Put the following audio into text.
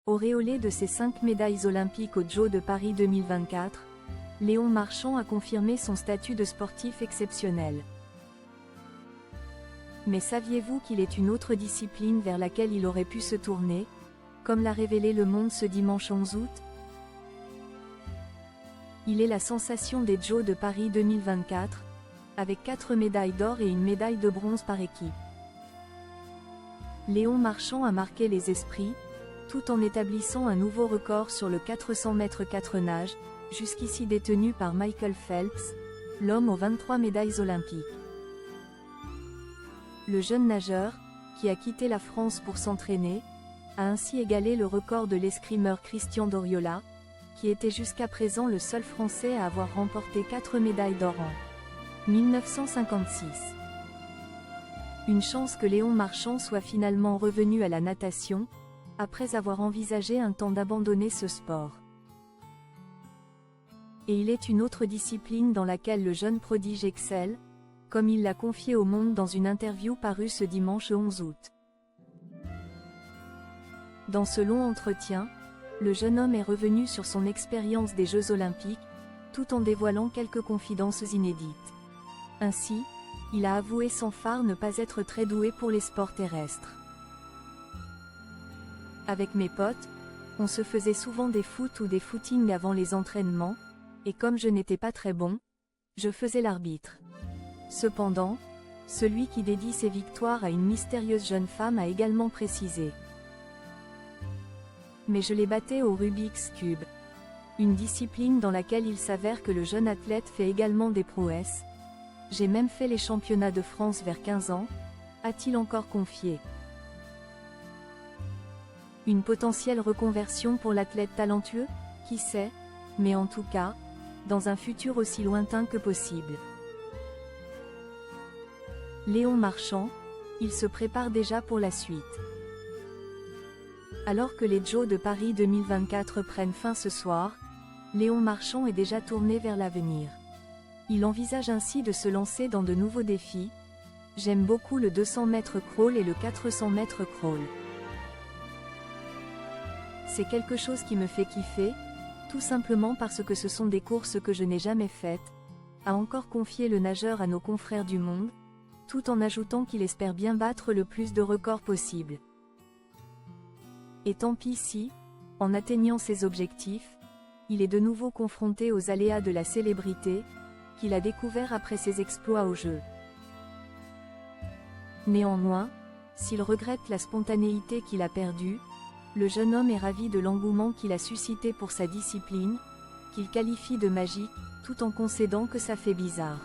Auréolé de ses 5 médailles olympiques aux Jeux de Paris 2024, Léon Marchand a confirmé son statut de sportif exceptionnel. Mais saviez-vous qu'il est une autre discipline vers laquelle il aurait pu se tourner, comme l'a révélé Le Monde ce dimanche 11 août? Il est la sensation des Jeux de Paris 2024, avec 4 médailles d'or et une médaille de bronze par équipe. Léon Marchand a marqué les esprits, tout en établissant un nouveau record sur le 400 mètres 4 nages, jusqu'ici détenu par Michael Phelps, l'homme aux 23 médailles olympiques. Le jeune nageur, qui a quitté la France pour s'entraîner, a ainsi égalé le record de l'escrimeur Christian Doriola, qui était jusqu'à présent le seul Français à avoir remporté 4 médailles d'or en 1956. Une chance que Léon Marchand soit finalement revenu à la natation, après avoir envisagé un temps d'abandonner ce sport. Et il est une autre discipline dans laquelle le jeune prodige excelle, comme il l'a confié au Monde dans une interview parue ce dimanche 11 août. Dans ce long entretien, le jeune homme est revenu sur son expérience des Jeux Olympiques, tout en dévoilant quelques confidences inédites. Ainsi, il a avoué sans phare ne pas être très doué pour les sports terrestres. Avec mes potes, on se faisait souvent des foot ou des footings avant les entraînements, et comme je n'étais pas très bon, je faisais l'arbitre. Cependant, celui qui dédie ses victoires à une mystérieuse jeune femme a également précisé. Mais je les battais au Rubik's Cube. Une discipline dans laquelle il s'avère que le jeune athlète fait également des prouesses. J'ai même fait les championnats de France vers 15 ans, a-t-il encore confié. Une potentielle reconversion pour l'athlète talentueux, qui sait, mais en tout cas, dans un futur aussi lointain que possible. Léon Marchand, il se prépare déjà pour la suite. Alors que les Jeux de Paris 2024 prennent fin ce soir, Léon Marchand est déjà tourné vers l'avenir. Il envisage ainsi de se lancer dans de nouveaux défis. J'aime beaucoup le 200 mètres crawl et le 400 mètres crawl. C'est quelque chose qui me fait kiffer, tout simplement parce que ce sont des courses que je n'ai jamais faites, a encore confié le nageur à nos confrères du Monde, tout en ajoutant qu'il espère bien battre le plus de records possible. Et tant pis si, en atteignant ses objectifs, il est de nouveau confronté aux aléas de la célébrité, qu'il a découvert après ses exploits aux Jeux. Néanmoins, s'il regrette la spontanéité qu'il a perdue, le jeune homme est ravi de l'engouement qu'il a suscité pour sa discipline, qu'il qualifie de magique, tout en concédant que ça fait bizarre.